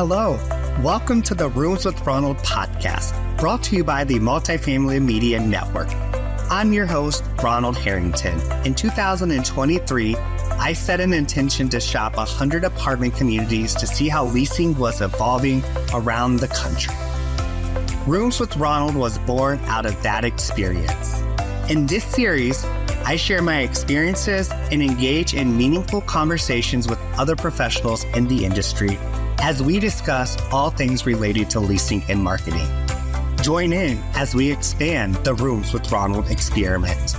Hello, welcome to the Rooms with Ronald podcast, brought to you by the Multifamily Media Network. I'm your host, Ronald Harrington. In 2023, I set an intention to shop 100 apartment communities to see how leasing was evolving around the country. Rooms with Ronald was born out of that experience. In this series, I share my experiences and engage in meaningful conversations with other professionals in the industry as we discuss all things related to leasing and marketing. Join in as we expand the Rooms with Ronald experiment.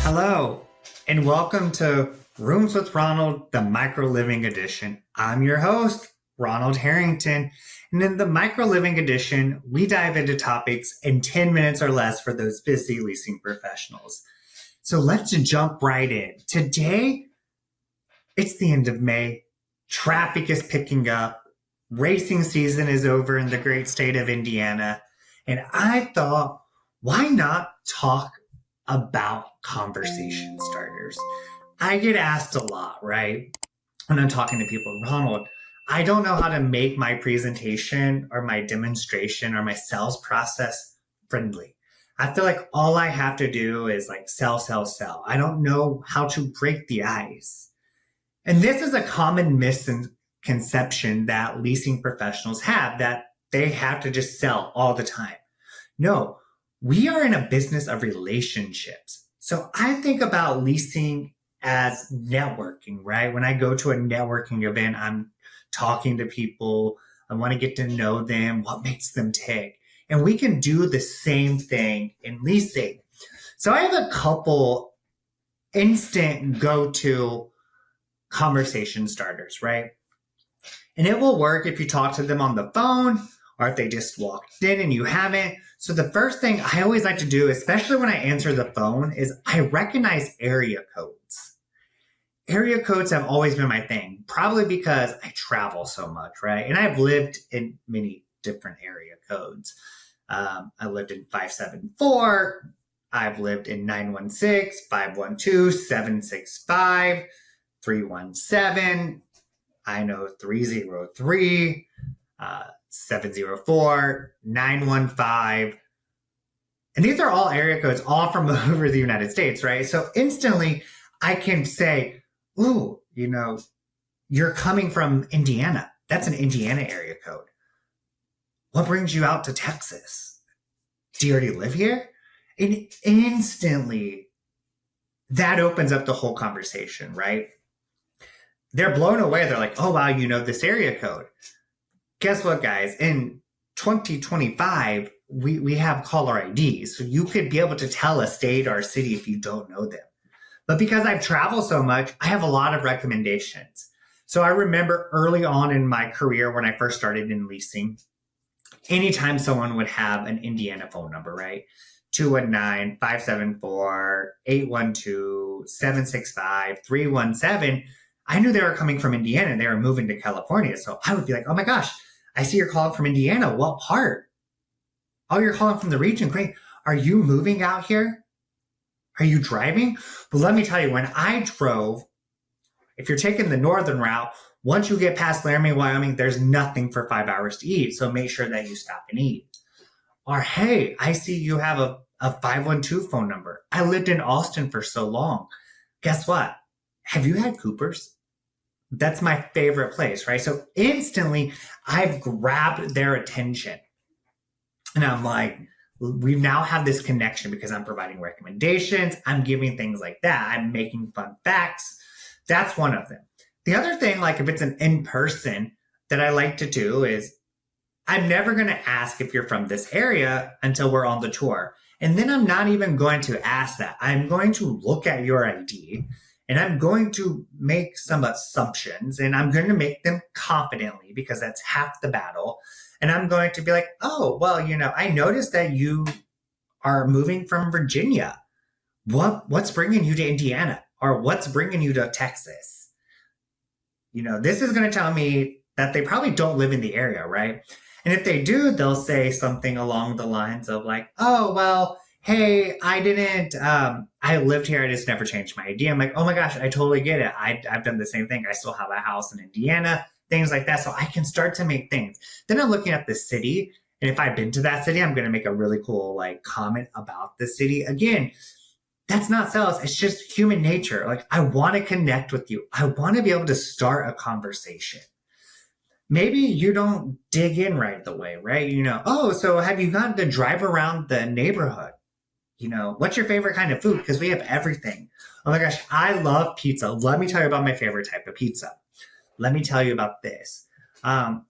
Hello, and welcome to Rooms with Ronald, the Micro Living Edition. I'm your host, Ronald Harrington, and in the Micro Living Edition, we dive into topics in 10 minutes or less for those busy leasing professionals. So let's jump right in. Today, it's the end of May. Traffic is picking up. Racing season is over in the great state of Indiana. And I thought, why not talk about conversation starters? I get asked a lot, right? When I'm talking to people, Ronald, I don't know how to make my presentation or my demonstration or my sales process friendly. I feel like all I have to do is like sell, sell, sell. I don't know how to break the ice. And this is a common misconception that leasing professionals have, that they have to just sell all the time. No, we are in a business of relationships. So I think about leasing as networking, right? When I go to a networking event, I'm talking to people. I want to get to know them, what makes them tick. And we can do the same thing in leasing. So I have a couple instant go-to conversation starters, right? And it will work if you talk to them on the phone or if they just walked in and you haven't. So the first thing I always like to do, especially when I answer the phone, is I recognize area codes. Area codes have always been my thing, probably because I travel so much, right? And I've lived in many different area codes. I lived in 574. I've lived in 916, 512, 765, 317. I know 303, 704, 915. And these are all area codes, all from over the United States, right? So instantly I can say, ooh, you're coming from Indiana. That's an Indiana area code. What brings you out to Texas? Do you already live here? And instantly that opens up the whole conversation, right? They're blown away. They're like, oh, wow, you know this area code. Guess what, guys? In 2025, we have caller ID. So you could be able to tell a state or a city if you don't know them. But because I've traveled so much, I have a lot of recommendations. So I remember early on in my career when I first started in leasing, anytime someone would have an Indiana phone number, right? 219-574-812-765-317, I knew they were coming from Indiana and they were moving to California. So I would be like, oh my gosh, I see you're calling from Indiana. What part? Oh, you're calling from the region. Great. Are you moving out here? Are you driving? But let me tell you, when I drove, if you're taking the northern route, once you get past Laramie, Wyoming, there's nothing for 5 hours to eat. So make sure that you stop and eat. Or, hey, I see you have a 512 phone number. I lived in Austin for so long. Guess what? Have you had Cooper's? That's my favorite place, right? So instantly, I've grabbed their attention. And I'm like, we now have this connection because I'm providing recommendations. I'm giving things like that. I'm making fun facts. That's one of them. The other thing, like if it's an in-person that I like to do is I'm never going to ask if you're from this area until we're on the tour. And then I'm not even going to ask that. I'm going to look at your ID and I'm going to make some assumptions and I'm going to make them confidently because that's half the battle. And I'm going to be like, oh, well, I noticed that you are moving from Virginia. What's bringing you to Indiana? Or what's bringing you to Texas? This is going to tell me that they probably don't live in the area, right? And if they do, they'll say something along the lines of like, oh, well, hey, I lived here. I just never changed my ID. I'm like, oh my gosh, I totally get it. I've done the same thing. I still have a house in Indiana, things like that. So I can start to make things. Then I'm looking at the city. And if I've been to that city, I'm going to make a really cool like comment about the city. Again, that's not sales. It's just human nature. Like I want to connect with you. I want to be able to start a conversation. Maybe you don't dig in right away, right? Oh, so have you gotten to drive around the neighborhood? What's your favorite kind of food? Because we have everything. Oh my gosh, I love pizza. Let me tell you about my favorite type of pizza. Let me tell you about this.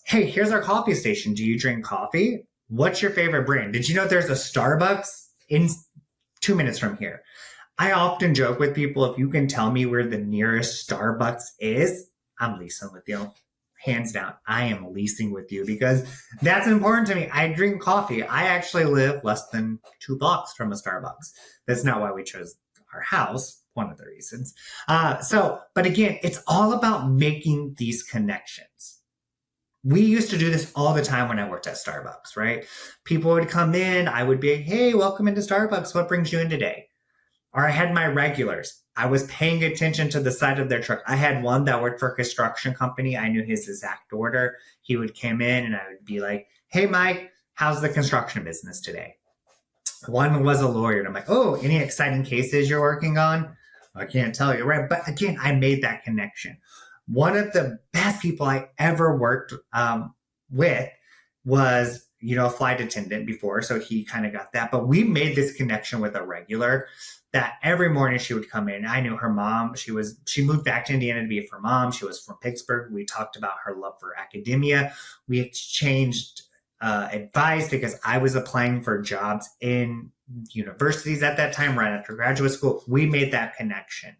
Hey, here's our coffee station. Do you drink coffee? What's your favorite brand? Did you know there's a Starbucks in 2 minutes from here? I often joke with people, if you can tell me where the nearest Starbucks is, I'm leasing with you. Hands down, I am leasing with you because that's important to me. I drink coffee. I actually live less than 2 blocks from a Starbucks. That's not why we chose our house, one of the reasons. But again, it's all about making these connections. We used to do this all the time when I worked at Starbucks, right? People would come in, I would be, hey, welcome into Starbucks. What brings you in today? Or I had my regulars. I was paying attention to the side of their truck. I had one that worked for a construction company. I knew his exact order. He would come in and I would be like, hey, Mike, how's the construction business today? One was a lawyer. And I'm like, oh, any exciting cases you're working on? I can't tell you, right? But again, I made that connection. One of the best people I ever worked with was, a flight attendant before. So he kind of got that. But we made this connection with a regular that every morning she would come in. I knew her mom. She moved back to Indiana to be with her mom. She was from Pittsburgh. We talked about her love for academia. We exchanged advice because I was applying for jobs in universities at that time, right after graduate school. We made that connection.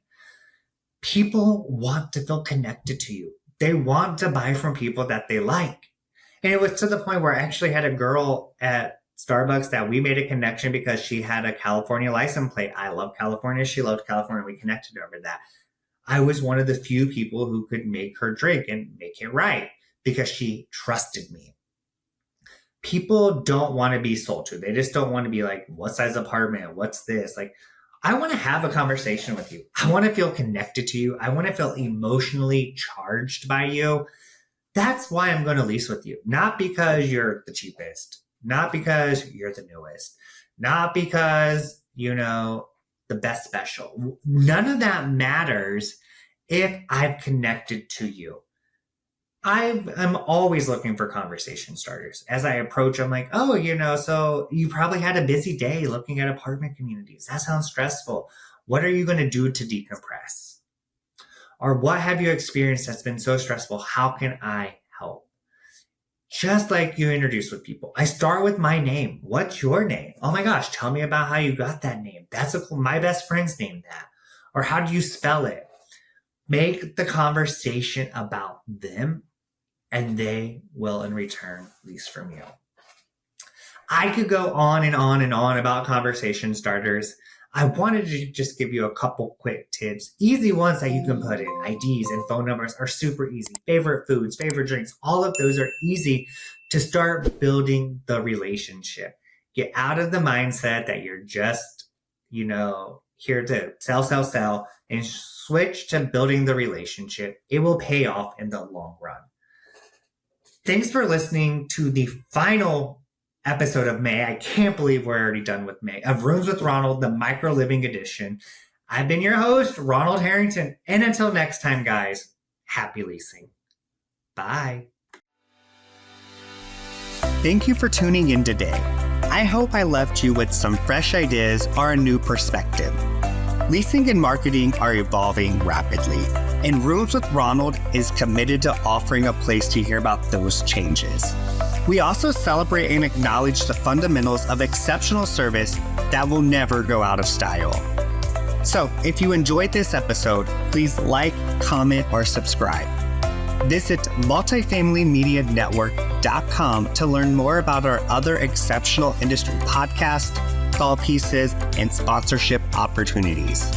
People want to feel connected to you. They want to buy from people that they like. And it was to the point where I actually had a girl at Starbucks that we made a connection because she had a California license plate. I love California. She loved California. We connected over that. I was one of the few people who could make her drink and make it right because she trusted me. People don't want to be sold to. They just don't want to be like, what size apartment? What's this? Like, I want to have a conversation with you. I want to feel connected to you. I want to feel emotionally charged by you. That's why I'm going to lease with you. Not because you're the cheapest. Not because you're the newest. Not because, the best special. None of that matters if I've connected to you. I'm always looking for conversation starters. As I approach, I'm like, oh, so you probably had a busy day looking at apartment communities. That sounds stressful. What are you going to do to decompress? Or what have you experienced that's been so stressful? How can I help? Just like you introduce with people. I start with my name. What's your name? Oh my gosh, tell me about how you got that name. My best friend's named that. Or how do you spell it? Make the conversation about them and they will in return lease from you. I could go on and on and on about conversation starters. I wanted to just give you a couple quick tips. Easy ones that you can put in. IDs and phone numbers are super easy. Favorite foods, favorite drinks, all of those are easy to start building the relationship. Get out of the mindset that you're just, here to sell, and switch to building the relationship. It will pay off in the long run. Thanks for listening to the final episode of May. I can't believe we're already done with May of Rooms with Ronald, the micro living edition. I've been your host, Ronald Harrington. And until next time, guys, happy leasing. Bye. Thank you for tuning in today. I hope I left you with some fresh ideas or a new perspective. Leasing and marketing are evolving rapidly, and Rooms with Ronald is committed to offering a place to hear about those changes. We also celebrate and acknowledge the fundamentals of exceptional service that will never go out of style. So if you enjoyed this episode, please like, comment, or subscribe. Visit multifamilymedianetwork.com to learn more about our other exceptional industry podcasts, call pieces, and sponsorship opportunities.